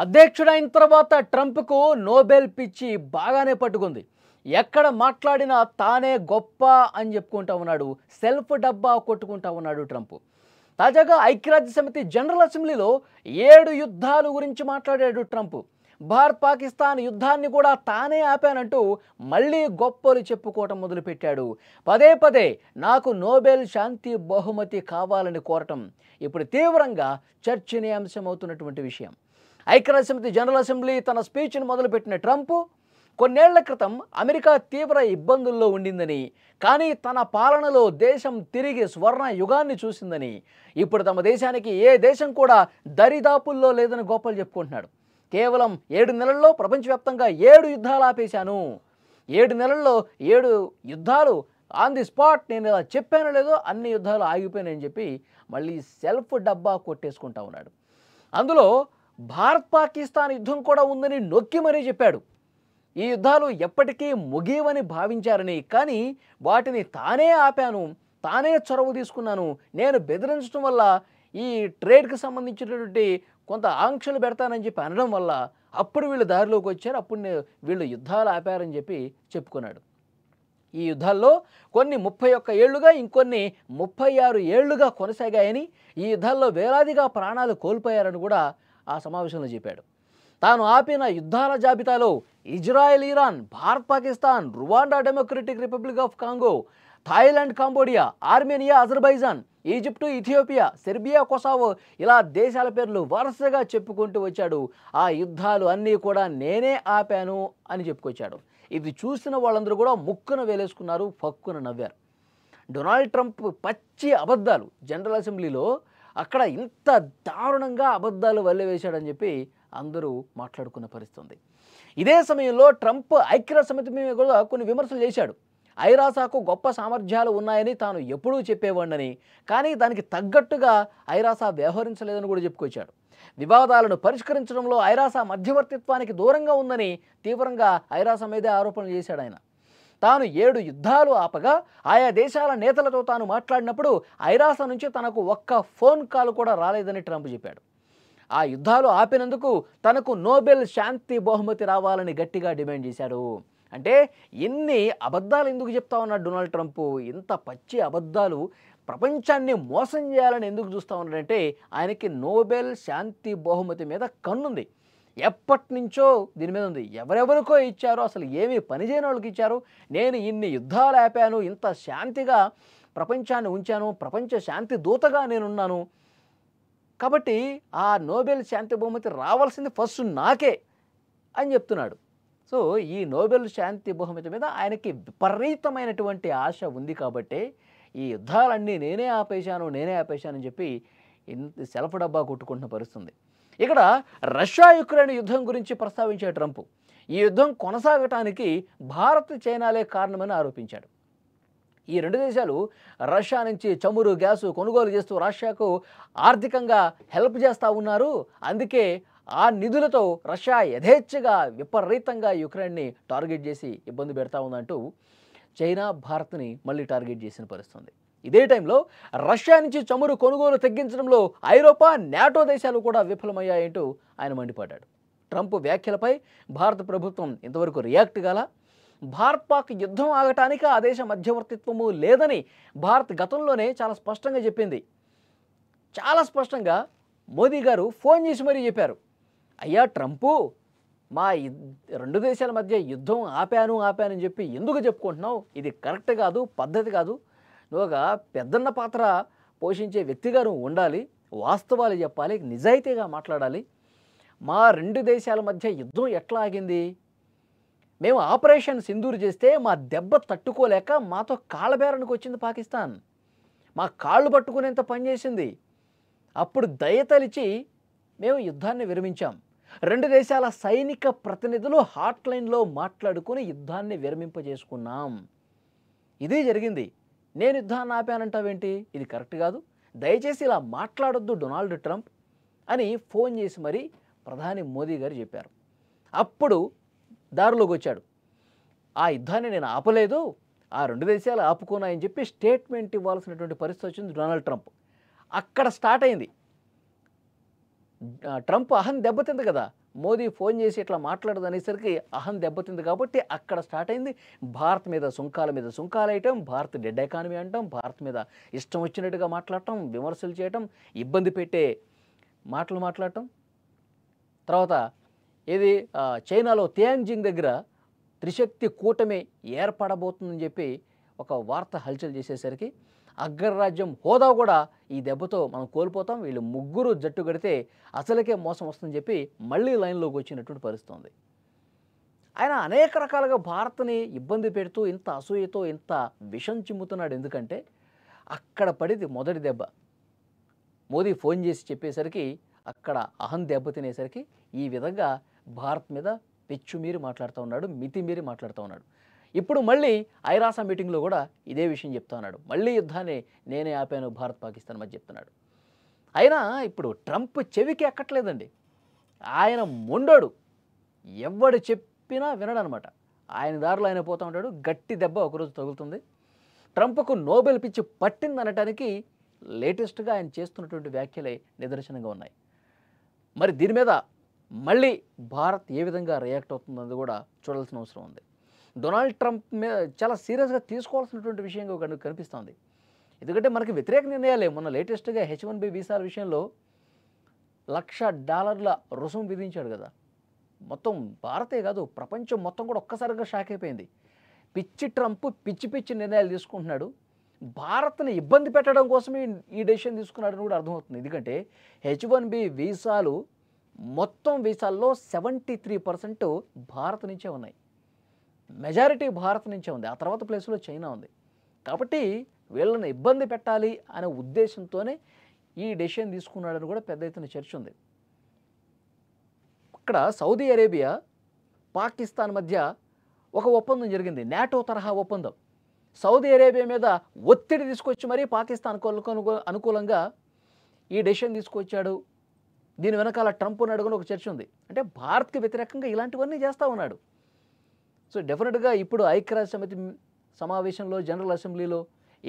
అధ్యక్షుడైన తర్వాత ట్రంప్కు నోబెల్ పిచ్చి బాగానే పట్టుకుంది. ఎక్కడ మాట్లాడినా తానే గొప్ప అని చెప్పుకుంటా ఉన్నాడు. సెల్ఫ్ డబ్బా కొట్టుకుంటా ఉన్నాడు ట్రంప్. తాజాగా ఐక్యరాజ్య సమితి జనరల్ అసెంబ్లీలో 7 యుద్ధాలు గురించి మాట్లాడాడు ట్రంప్. భారత్ పాకిస్తాన్ యుద్ధాన్ని కూడా తానే ఆపానంటూ మళ్ళీ గొప్పలు చెప్పుకోవటం మొదలుపెట్టాడు. పదే పదే నాకు నోబెల్ శాంతి బహుమతి కావాలని కోరటం ఇప్పుడు తీవ్రంగా చర్చనీయాంశమవుతున్నటువంటి విషయం. ఐక్యరాజ్య సమితి జనరల్ అసెంబ్లీ తన స్పీచ్ను మొదలుపెట్టిన ట్రంప్ కొన్నేళ్ల క్రితం అమెరికా తీవ్ర ఇబ్బందుల్లో ఉండిందని, కానీ తన పాలనలో దేశం తిరిగి స్వర్ణ యుగాన్ని చూసిందని, ఇప్పుడు తమ దేశానికి ఏ దేశం కూడా దరిదాపుల్లో లేదని గొప్పలు చెప్పుకుంటున్నాడు. కేవలం 7 నెలల్లో ప్రపంచవ్యాప్తంగా 7 యుద్ధాలు ఆపేశాను, 7 నెలల్లో 7 యుద్ధాలు ఆన్ ది స్పాట్, నేను ఇలా చెప్పానో లేదో అన్ని యుద్ధాలు ఆగిపోయినాయని చెప్పి మళ్ళీ సెల్ఫ్ డబ్బా కొట్టేసుకుంటా ఉన్నాడు. అందులో భారత్ పాకిస్తాన్ యుద్ధం కూడా ఉందని నొక్కి మరీ చెప్పాడు. ఈ యుద్ధాలు ఎప్పటికీ ముగియవని భావించారని, కానీ వాటిని తానే ఆపాను, తానే చొరవ తీసుకున్నాను, నేను బెదిరించడం వల్ల ఈ ట్రేడ్కి సంబంధించినటువంటి కొంత ఆంక్షలు పెడతానని చెప్పి అనడం వల్ల అప్పుడు వీళ్ళు దారిలోకి వచ్చారు, అప్పుడు వీళ్ళు యుద్ధాలు ఆపారని చెప్పి చెప్పుకున్నాడు. ఈ యుద్ధాల్లో కొన్ని 31 ఏళ్లుగా, ఇంకొన్ని 36 ఏళ్లుగా కొనసాగాయని, ఈ యుద్ధాల్లో వేలాదిగా ప్రాణాలు కోల్పోయారని కూడా ఆ సమావేశంలో చెప్పాడు. తాను ఆపిన యుద్ధాల జాబితాలో Israel, Iran, Bharat Pakistan, Rwanda democratic republic of Congo, Thailand, Cambodia, Armenia, Azerbaijan, Egypt, Ethiopia, Serbia, Kosovo ఇలా దేశాల పేర్లు వరుసగా చెప్పుకుంటూ వచ్చాడు. ఆ యుద్ధాలు అన్నీ కూడా నేనే ఆపాను అని చెప్పుకొచ్చాడు. ఇది చూసిన వాళ్ళందరూ కూడా ముక్కున వేలేసుకున్నారు, పక్కున నవ్వారు. డొనాల్డ్ ట్రంప్ పచ్చి అబద్ధాలు జనరల్ అసెంబ్లీలో అక్కడ ఇంత దారుణంగా అబద్ధాలు వల్లెవేశాడని చెప్పి అందరూ మాట్లాడుకున్న పరిస్థితి. ఇదే సమయంలో ట్రంప్ ఐక్యరాజ్య సమితి మీద కూడా కొన్ని విమర్శలు చేశాడు. ఐరాసాకు గొప్ప సామర్థ్యాలు ఉన్నాయని తాను ఎప్పుడూ చెప్పేవాడినని, కానీ దానికి తగ్గట్టుగా ఐరాసా వ్యవహరించలేదని కూడా చెప్పుకొచ్చాడు. వివాదాలను పరిష్కరించడంలో ఐరాస మధ్యవర్తిత్వానికి దూరంగా ఉందని తీవ్రంగా ఐరాస మీదే ఆరోపణలు చేశాడు ఆయన. తాను 7 యుద్ధాలు ఆపగా ఆయా దేశాల నేతలతో తాను మాట్లాడినప్పుడు ఐరాస నుంచి తనకు ఒక్క ఫోన్ కాల్ కూడా రాలేదని ట్రంప్ చెప్పాడు. ఆ యుద్ధాలు ఆపినందుకు తనకు నోబెల్ శాంతి బహుమతి రావాలని గట్టిగా డిమాండ్ చేశాడు. అంటే ఇన్ని అబద్ధాలు ఎందుకు చెప్తా ఉన్నాడు డొనాల్డ్ ట్రంప్? ఇంత పచ్చి అబద్ధాలు ప్రపంచాన్ని మోసం చేయాలని ఎందుకు చూస్తూ ఉన్నాడంటే ఆయనకి నోబెల్ శాంతి బహుమతి మీద కన్నుంది. ఎప్పటి నుంచో దీని మీద ఉంది. ఎవరెవరికో ఇచ్చారో, అసలు ఏమీ పని చేయని వాళ్ళకి ఇచ్చారు. నేను ఇన్ని యుద్ధాలు ఆపాను, ఇంత శాంతిగా ప్రపంచాన్ని ఉంచాను, ప్రపంచ శాంతి దూతగా నేనున్నాను, కాబట్టి ఆ నోబెల్ శాంతి బహుమతి రావాల్సింది ఫస్ట్ నాకే అని చెప్తున్నాడు. సో ఈ నోబెల్ శాంతి బహుమతి మీద ఆయనకి విపరీతమైనటువంటి ఆశ ఉంది కాబట్టి ఈ యుద్ధాలన్నీ నేనే ఆపేశానని చెప్పి ఇంత సెల్ఫ్ డబ్బా కొట్టుకుంటున్న పరిస్థితుంది. ఇక్కడ రష్యా యుక్రెయిన్ యుద్ధం గురించి ప్రస్తావించే ట్రంప్ ఈ యుద్ధం కొనసాగటానికి భారత్, చైనాలే కారణమని ఆరోపించాడు. ఈ 2 దేశాలు రష్యా నుంచి చమురు, గ్యాసు కొనుగోలు చేస్తూ రష్యాకు ఆర్థికంగా హెల్ప్ చేస్తూ ఉన్నారు. అందుకే ఆ నిధులతో రష్యా యథేచ్ఛగా విపరీతంగా యుక్రెయిన్ని టార్గెట్ చేసి ఇబ్బంది పెడతా ఉందంటూ చైనా భారత్ని మళ్ళీ టార్గెట్ చేసిన పరిస్థితుంది. ఇదే టైంలో రష్యా నుంచి చమురు కొనుగోలు తగ్గించడంలో ఐరోపా, నాటో దేశాలు కూడా విఫలమయ్యాయంటూ ఆయన మండిపడ్డాడు. ట్రంప్ వ్యాఖ్యలపై భారత ప్రభుత్వం ఇంతవరకు రియాక్ట్ కాల. భారత్ పాక్ యుద్ధం ఆగటానికి ఆ దేశ మధ్యవర్తిత్వము లేదని భారత్ గతంలోనే చాలా స్పష్టంగా చెప్పింది. చాలా స్పష్టంగా మోదీ గారు ఫోన్ చేసి మరీ చెప్పారు, అయ్యా ట్రంపు, మా 2 దేశాల మధ్య యుద్ధం ఆపానని చెప్పి ఎందుకు చెప్పుకుంటున్నావు? ఇది కరెక్ట్ కాదు, పద్ధతి కాదు. నువ్వు ఒక పెద్దన్న పాత్ర పోషించే వ్యక్తిగా నువ్వు ఉండాలి, వాస్తవాలు చెప్పాలి, నిజాయితీగా మాట్లాడాలి. మా 2 దేశాల మధ్య యుద్ధం ఎట్లా ఆగింది? మేము ఆపరేషన్ సింధూర్ చేస్తే మా దెబ్బ తట్టుకోలేక మాతో కాళ్ళబేరానికి వచ్చింది పాకిస్తాన్, మా కాళ్ళు పట్టుకునేంత పనిచేసింది. అప్పుడు దయతలిచి మేము యుద్ధాన్ని విరమించాం. 2 దేశాల సైనిక ప్రతినిధులు హాట్లైన్లో మాట్లాడుకుని యుద్ధాన్ని విరమింపజేసుకున్నాం. ఇదే జరిగింది. నేను యుద్ధాన్ని ఆపానంటావేంటి? ఇది కరెక్ట్ కాదు, దయచేసి ఇలా మాట్లాడొద్దు డొనాల్డ్ ట్రంప్ అని ఫోన్ చేసి మరీ ప్రధాని మోదీ గారు చెప్పారు. అప్పుడు దారిలోకి వచ్చాడు. ఆ యుద్ధాన్ని నేను ఆపలేదు, ఆ 2 దేశాలు ఆపుకున్నాయని చెప్పి స్టేట్మెంట్ ఇవ్వాల్సినటువంటి పరిస్థితి వచ్చింది డొనాల్డ్ ట్రంప్. అక్కడ స్టార్ట్ అయింది. ట్రంప్ అహం దెబ్బతింది కదా, మోదీ ఫోన్ చేసి ఇట్లా మాట్లాడదు అనేసరికి అహం దెబ్బతింది కాబట్టి అక్కడ స్టార్ట్ అయింది. భారత్ మీద సుంకాలు వేయటం, భారత్ డెడ్ ఎకానమీ అంటాం, భారత్ మీద ఇష్టం వచ్చినట్టుగా మాట్లాడటం, విమర్శలు చేయటం, ఇబ్బంది పెట్టే మాటలు మాట్లాడటం. తర్వాత ఏది చైనాలో తియాంజింగ్ దగ్గర త్రిశక్తి కూటమి ఏర్పడబోతుందని చెప్పి ఒక వార్త హల్చల్ చేసేసరికి అగ్రరాజ్యం హోదా కూడా ఈ దెబ్బతో మనం కోల్పోతాం, వీళ్ళు ముగ్గురు జట్టు కడితే అసలుకే మోసం వస్తుందని చెప్పి మళ్ళీ లైన్లోకి వచ్చినటువంటి పరిస్థితి ఉంది. ఆయన అనేక రకాలుగా భారత్ని ఇబ్బంది పెడుతూ ఇంత అసూయతో ఇంత విషం చిమ్ముతున్నాడు. ఎందుకంటే అక్కడ పడింది మొదటి దెబ్బ. మోదీ ఫోన్ చేసి చెప్పేసరికి అక్కడ అహం దెబ్బతినేసరికి ఈ విధంగా భారత్ మీద పెచ్చుమీరి మాట్లాడుతూ ఉన్నాడు, మితిమీరి మాట్లాడుతూ ఉన్నాడు. ఇప్పుడు మళ్ళీ ఐరాస మీటింగ్లో కూడా ఇదే విషయం చెప్తా ఉన్నాడు. మళ్ళీ యుద్ధాన్ని నేనే ఆపాను భారత్ పాకిస్తాన్ మధ్య చెప్తున్నాడు. అయినా ఇప్పుడు ట్రంప్ చెవికి ఎక్కట్లేదండి. ఆయన మొండోడు, ఎవడు చెప్పినా వినడనమాట. ఆయన దారిలో ఆయన పోతూ ఉంటాడు. గట్టి దెబ్బ ఒకరోజు తగులుతుంది. ట్రంప్కు నోబెల్ పిచ్చి పట్టిందనటానికి లేటెస్ట్గా ఆయన చేస్తున్నటువంటి వ్యాఖ్యలే నిదర్శనంగా ఉన్నాయి. మరి దీని మీద మళ్ళీ భారత్ ఏ విధంగా రియాక్ట్ అవుతుందన్నది కూడా చూడాల్సిన అవసరం ఉంది. డొనాల్డ్ ట్రంప్ మీద చాలా సీరియస్గా తీసుకోవాల్సినటువంటి విషయంగా కనిపిస్తోంది. ఎందుకంటే మనకి వ్యతిరేక నిర్ణయాలే. మొన్న లేటెస్ట్గా H1B వీసాల విషయంలో $1,00,000 రుసుము విధించాడు కదా. మొత్తం భారతే కాదు, ప్రపంచం మొత్తం కూడా ఒక్కసారిగా షాక్ అయిపోయింది. పిచ్చి ట్రంప్ పిచ్చి నిర్ణయాలు తీసుకుంటున్నాడు. భారత్ని ఇబ్బంది పెట్టడం కోసమే ఈ డెసిషన్ తీసుకున్నాడని కూడా అర్థమవుతుంది. ఎందుకంటే H1B వీసాలు మొత్తం వీసాల్లో 73% భారత్ నుంచే ఉన్నాయి. మెజారిటీ భారత్ నుంచే ఉంది. ఆ తర్వాత ప్లేస్లో చైనా ఉంది. కాబట్టి వీళ్ళని ఇబ్బంది పెట్టాలి అనే ఉద్దేశంతోనే ఈ డెసిషన్ తీసుకున్నాడని కూడా పెద్ద ఎత్తున చర్చ ఉంది. ఇక్కడ సౌదీ అరేబియా పాకిస్తాన్ మధ్య ఒక ఒప్పందం జరిగింది, నాటో తరహా ఒప్పందం. సౌదీ అరేబియా మీద ఒత్తిడి తీసుకొచ్చి మరీ పాకిస్తాన్ అనుకూలంగా ఈ డెసిషన్ తీసుకొచ్చాడు. దీని వెనకాల ట్రంప్ ఉన్నాడు ఒక చర్చ ఉంది. అంటే భారత్కి వ్యతిరేకంగా ఇలాంటివన్నీ చేస్తూ ఉన్నాడు. సో డెఫినెట్గా ఇప్పుడు ఐక్యరాజ్య సమితి సమావేశంలో జనరల్ అసెంబ్లీలో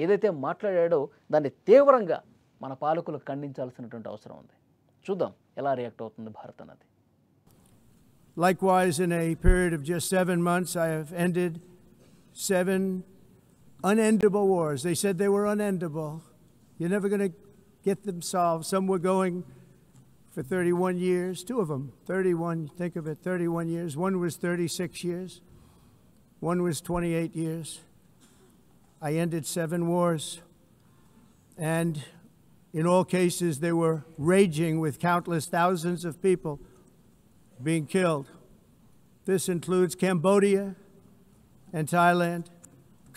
ఏదైతే మాట్లాడాడో దాన్ని తీవ్రంగా మన పాలకులు ఖండించాల్సినటువంటి అవసరం ఉంది. చూద్దాం ఎలా రియాక్ట్ అవుతుంది భారత్ అన్నది. Likewise, in a period of just 7 months, I have ended 7 unendable wars. They said they were unendable. You're never going to get them solved. Some were going for 31 years, 2 of them, 31, think of it, 31 years. One was 36 years. One was 28 years. I ended 7 wars. And in all cases, they were raging with countless thousands of people being killed. This includes Cambodia and Thailand,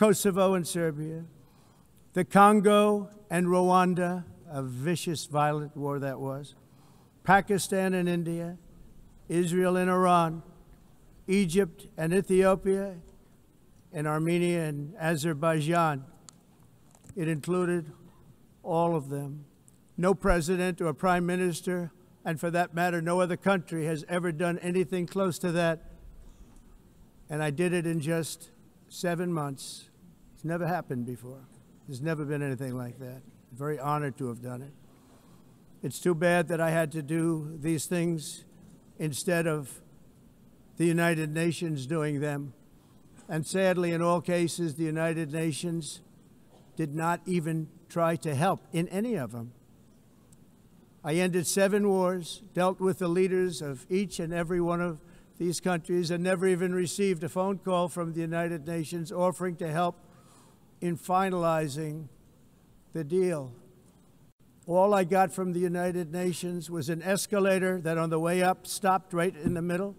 Kosovo and Serbia, the Congo and Rwanda, a vicious, violent war that was, Pakistan and India, Israel and Iran, Egypt and Ethiopia, and Armenia and Azerbaijan. It included all of them. No president or prime minister, and for that matter, no other country has ever done anything close to that. And I did it in just 7 months. It's never happened before. There's never been anything like that. I'm very honored to have done it. It's too bad that I had to do these things instead of the United Nations doing them. And sadly, in all cases, the United Nations did not even try to help in any of them. I ended 7 wars, dealt with the leaders of each and every one of these countries, and never even received a phone call from the United Nations offering to help in finalizing the deal. All I got from the United Nations was an escalator that on the way up stopped right in the middle.